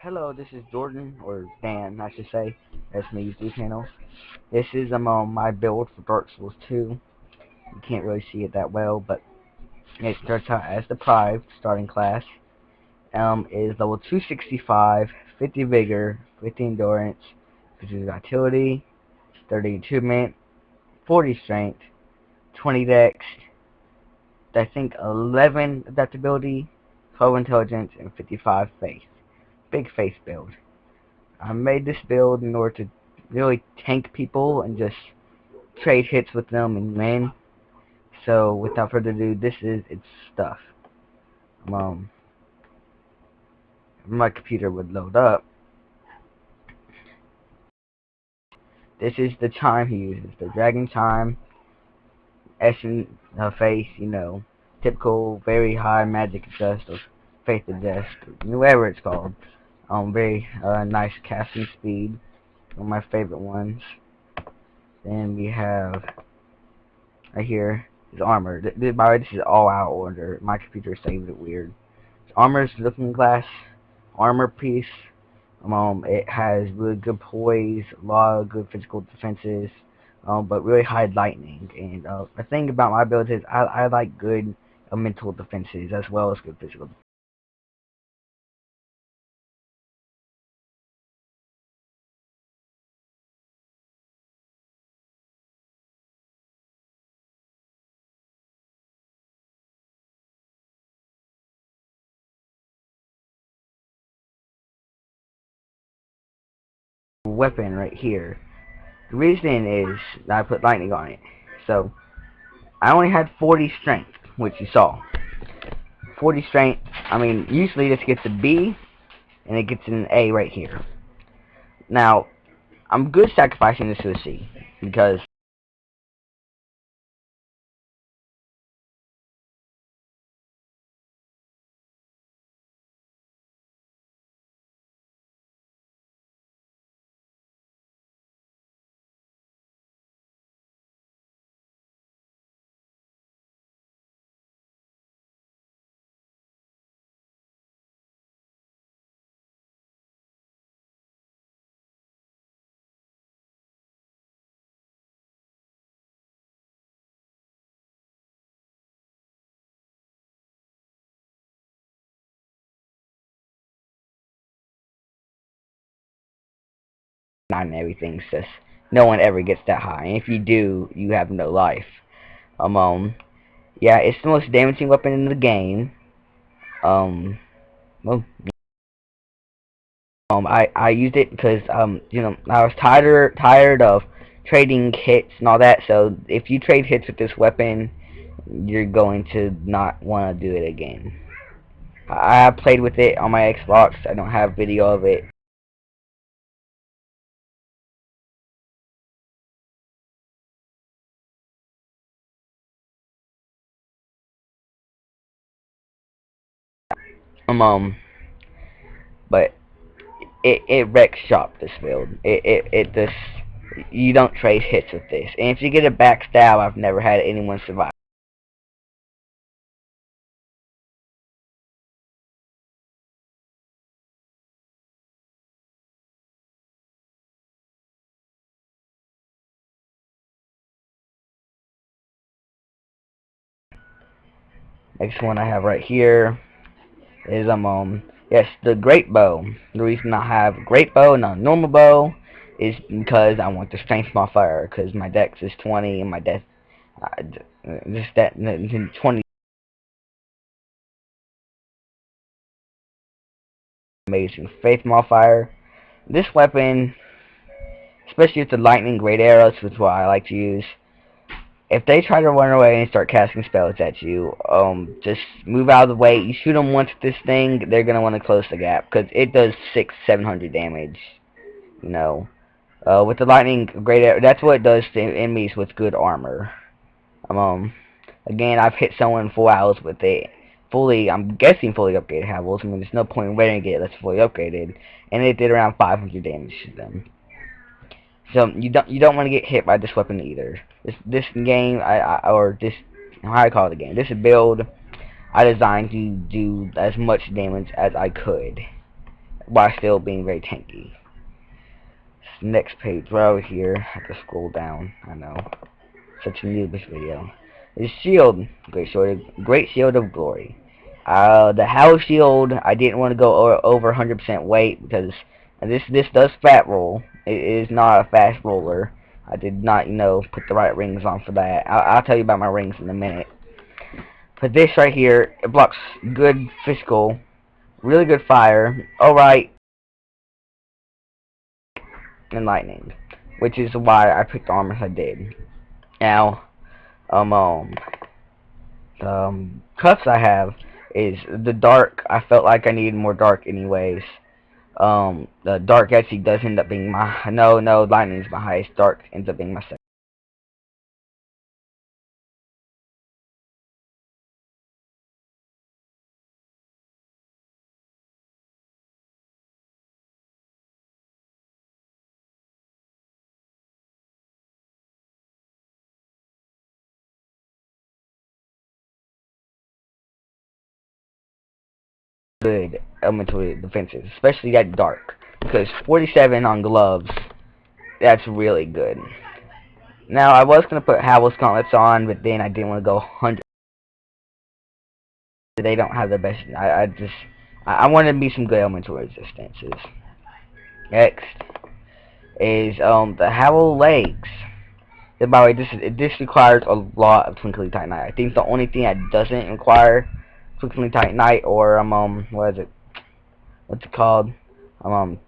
Hello, this is Jordan, or Dan, I should say. That's my YouTube channel. This is my build for Dark Souls 2. You can't really see it that well, but it starts out as Deprived, starting class. Is level 265, 50 Vigor, 50 Endurance, 50 Vitality, 30 Attunement, 40 Strength, 20 Dex, I think 11 Adaptability, 12 Intelligence, and 55 Faith. Big Faith build. I made this build in order to really tank people and just trade hits with them and win. So without further ado, this is its stuff. Um, my computer would load up. This is the chime he uses, the dragon chime, Essence face, typical very high magic adjust or faith adjust, whatever it's called. Very nice casting speed, one of my favorite ones. Then we have right here his armor. By the way, this is all out order. My computer saved it weird. His armor is looking glass armor piece. It has really good poise, a lot of good physical defenses, but really high lightning. And the thing about my build is I like good mental defenses as well as good physical. Weapon right here. The reason is that I put lightning on it. So I only had 40 strength, which you saw. 40 strength. I mean, usually this gets a B, and it gets an A right here. Now, I'm good sacrificing this to a C, because not in everything says no one ever gets that high. And if you do, you have no life. Yeah, it's the most damaging weapon in the game. Well, I used it because I was tired of trading hits and all that. So if you trade hits with this weapon, you're going to not want to do it again. I have played with it on my Xbox. I don't have video of it. But it wrecks shop, this build. It just, you don't trade hits with this. And if you get a backstab, I've never had anyone survive. Next one I have right here is yes, the great bow. The reason I have great bow and not a normal bow is because I want the strength modifier, because my dex is 20 and my death just that 20 amazing faith modifier. This weapon, especially with the lightning great arrows, which is what I like to use. If they try to run away and start casting spells at you, just move out of the way. You shoot them once with this thing, they're gonna want to close the gap because it does 600-700 damage. You know, with the lightning great arrow, that's what it does to enemies with good armor. Again, I've hit someone 4 hours with it. I'm guessing fully upgraded Havels. I mean, there's no point in waiting to get it that's fully upgraded, and it did around 500 damage to them. So you don't want to get hit by this weapon either. This game or this, how I call it a game. This build I designed to do as much damage as I could. while still being very tanky. Next page, right over here, I have to scroll down. I know, such a noobish video. Is Shield, Great Shield of Glory. The Howl Shield, I didn't want to go over 100% weight because this does fat roll. It is not a fast roller. I did not, put the right rings on for that. I'll tell you about my rings in a minute. But this right here, it blocks good physical, really good fire, alright, and lightning, which is why I picked the armors I did. Now, the cuffs I have is the dark. I felt like I needed more dark anyways. The dark actually does end up being my, no, lightning's my highest, dark ends up being my second. Good elemental defenses, especially that dark, because 47 on gloves, that's really good. Now, I was going to put Howl's Gauntlets on, but then I didn't want to go 100. They don't have the best. I wanted to be some good elemental resistances. Next is the Howl Legs. And by the way, this requires a lot of Twinkling Titanite. I think the only thing that doesn't require Twinkling Titanite or what is it? What's it called?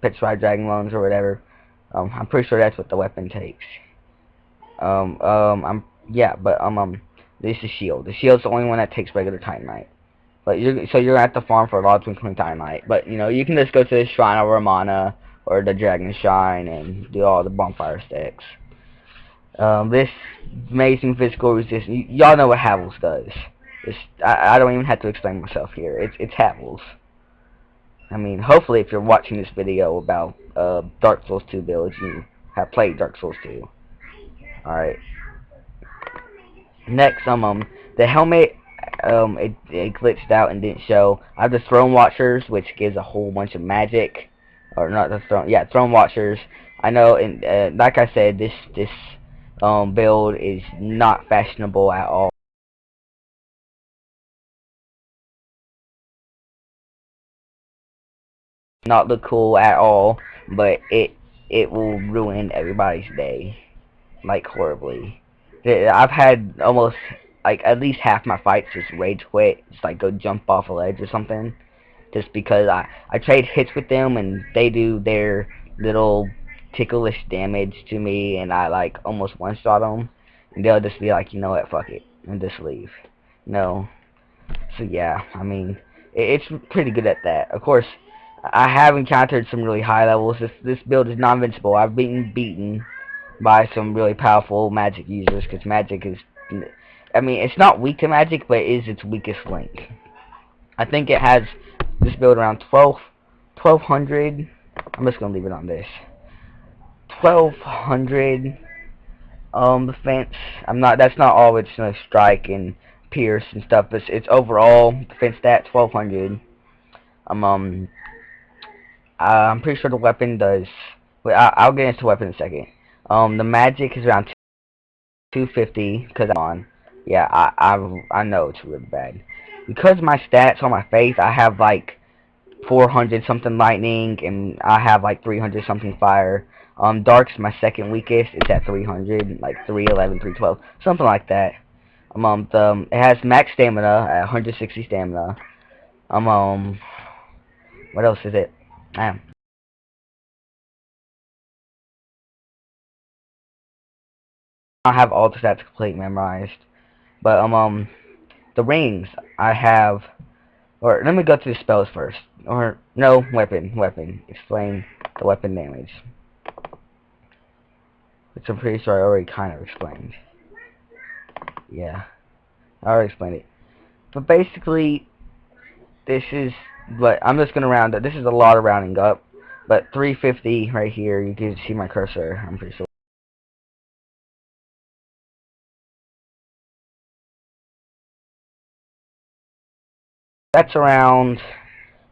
Petrified Dragon Lungs or whatever. I'm pretty sure that's what the weapon takes. This is Shield. The Shield's the only one that takes regular Titanite. But you're gonna have to farm for a lot of Twinkling Titanite. But you can just go to the Shrine of Romana or the Dragon Shrine and do all the bonfire sticks. This amazing physical resistance. Y'all know what Havels does. I don't even have to explain myself here. It's Havels. I mean, hopefully, if you're watching this video about Dark Souls 2 builds, you have played Dark Souls 2. All right. Next, the helmet, it glitched out and didn't show. I have the Throne Watchers, which gives a whole bunch of magic, or not the Throne, yeah, Throne Watchers. I know, and like I said, this build is not fashionable at all. Not look cool at all, but it will ruin everybody's day, like horribly. I've had almost like at least half my fights just rage quit, just like go jump off a ledge or something, just because I trade hits with them and they do their little ticklish damage to me and I like almost one shot them and they'll just be like, you know what, fuck it, and just leave. No. So yeah, I mean, it's pretty good at that. Of course, I have encountered some really high levels. This build is non-invincible. I've been beaten by some really powerful magic users because magic is, I mean, it's not weak to magic, but it is its weakest link. I think it has this build around 1200. I'm just gonna leave it on this. 1200 defense. That's not all its strike and pierce and stuff, but it's overall defense stat 1200. I'm pretty sure the weapon does. Wait, I'll get into the weapon in a second. The magic is around 250 because I'm on. Yeah, I know it's really bad. Because my stats on my face, I have like 400 something lightning and I have like 300 something fire. Dark's my second weakest. It's at 300, like 311, 312, something like that. It has max stamina at 160 stamina. What else is it? I don't have all the stats complete memorized, but the rings I have. Or let me go through the spells first. Or no, weapon. Explain the weapon damage, which I'm pretty sure I already kind of explained. Yeah, I already explained it. But basically, this is what I'm just gonna round up. This is a lot of rounding up, but 350 right here. You can see my cursor. I'm pretty sure. That's around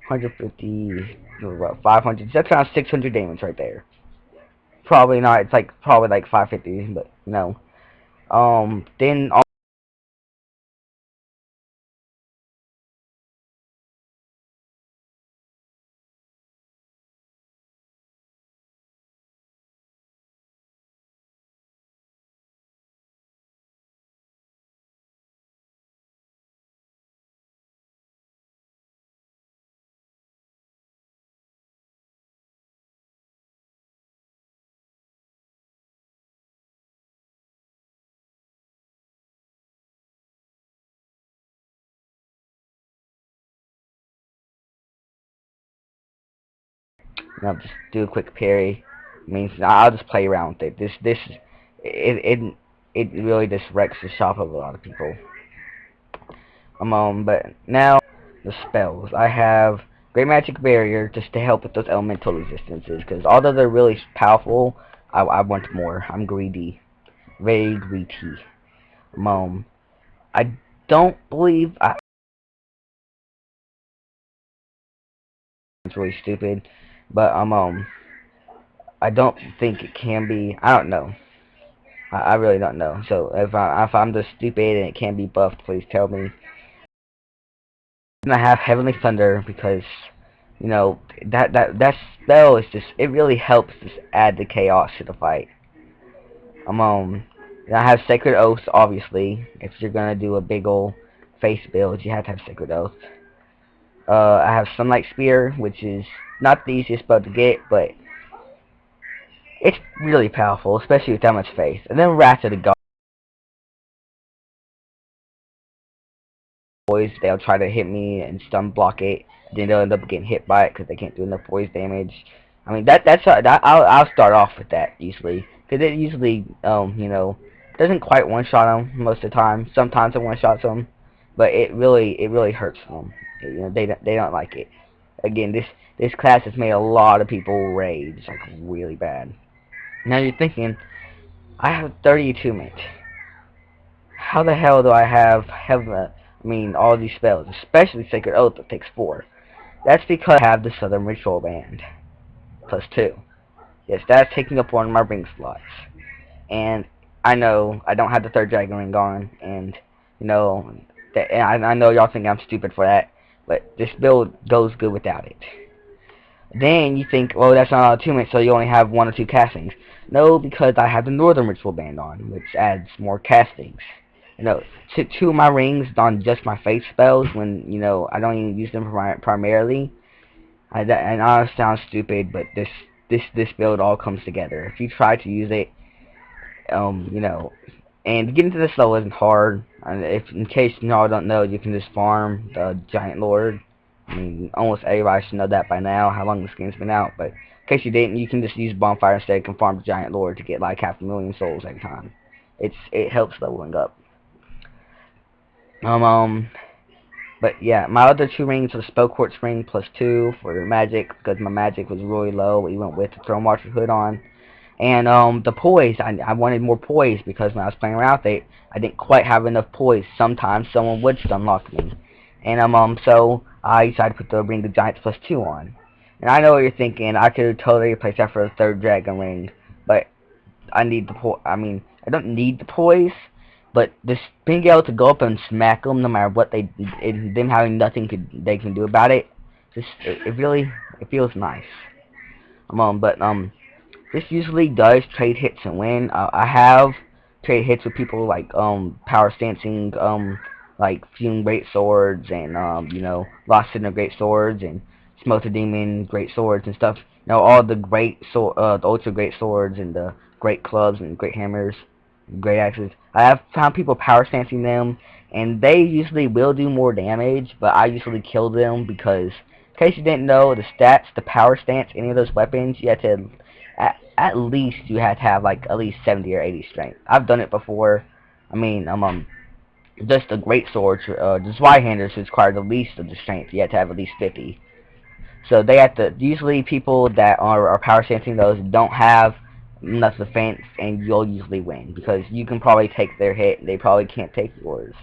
150. What, 500? That's around 600 damage right there. Probably not. It's like probably like 550, but no. Then just do a quick parry. Means I'll just play around with it. It really just wrecks the shop of a lot of people. But now the spells. I have Great Magic Barrier just to help with those elemental resistances. Because although they're really powerful, I want more. I'm greedy, very greedy. I don't believe it's really stupid, but I don't think it can be. I don't know. I really don't know. So if I'm just stupid and it can be buffed, please tell me. And I have Heavenly Thunder because that spell is just, it really helps just add the chaos to the fight. And I have Sacred Oath, obviously. If you're gonna do a big ol' face build, you have to have Sacred Oath. I have Sunlight Spear, which is not the easiest spell to get, but it's really powerful, especially with that much faith. And then Wrath of the Gods. They'll try to hit me and stun block it, then they'll end up getting hit by it because they can't do enough poise damage. I mean, I'll start off with that usually, because it usually doesn't quite one shot them most of the time. Sometimes it one shots them, but it really hurts them. They don't like it. Again, this class has made a lot of people rage like really bad. Now you're thinking, I have 32 minutes. How the hell do I have all these spells, especially Sacred Oath that takes 4? That's because I have the Southern Ritual Band, plus 2. Yes, that's taking up one of my ring slots. And I know I don't have the 3rd Dragon Ring on, and I know y'all think I'm stupid for that, but this build goes good without it. Then you think, well, that's not all 2 minutes, so you only have 1 or 2 castings. No, because I have the Northern Ritual Band on, which adds more castings. Two of my rings on just my face spells when, I don't even use them primarily. And I know it sounds stupid, but this build all comes together. If you try to use it, and getting to this level isn't hard. And in case y'all don't know, you can just farm the Giant Lord. I mean, almost everybody should know that by now, how long this game's been out, but in case you didn't, you can just use Bonfire instead and farm the Giant Lord to get like 500,000 souls every time. It helps leveling up. But yeah, my other 2 rings are Spell Quartz ring plus 2 for the magic, because my magic was really low, even with the Thronemarcher hood on. And the poise, I wanted more poise, because when I was playing around with it, I didn't quite have enough poise. Sometimes someone would stun lock me. And so I decided to put the Ring of Giants plus 2 on. And I know what you're thinking, I could totally replace that for a 3rd Dragon Ring, but I need the I don't need the poise, but just being able to go up and smack them no matter what them having nothing they can do about it, it feels nice. This usually does trade hits and win. I have trade hits with people like Power Stancing, like Fume Great Swords and Lost Sinner Great Swords and Smote the Demon Great Swords and stuff. All the the Ultra Great Swords and the Great Clubs and Great Hammers, and Great Axes. I have found people Power Stancing them, and they usually will do more damage, but I usually kill them because, in case you didn't know, the stats, the Power Stance, any of those weapons, you have to at least you have to have like at least 70 or 80 strength. I've done it before. Just the great swords, the Zweihanders require the least of the strength. You have to have at least 50. So they have to. Usually, people that are power stancing those don't have enough defense, and you'll usually win because you can probably take their hit. And they probably can't take yours.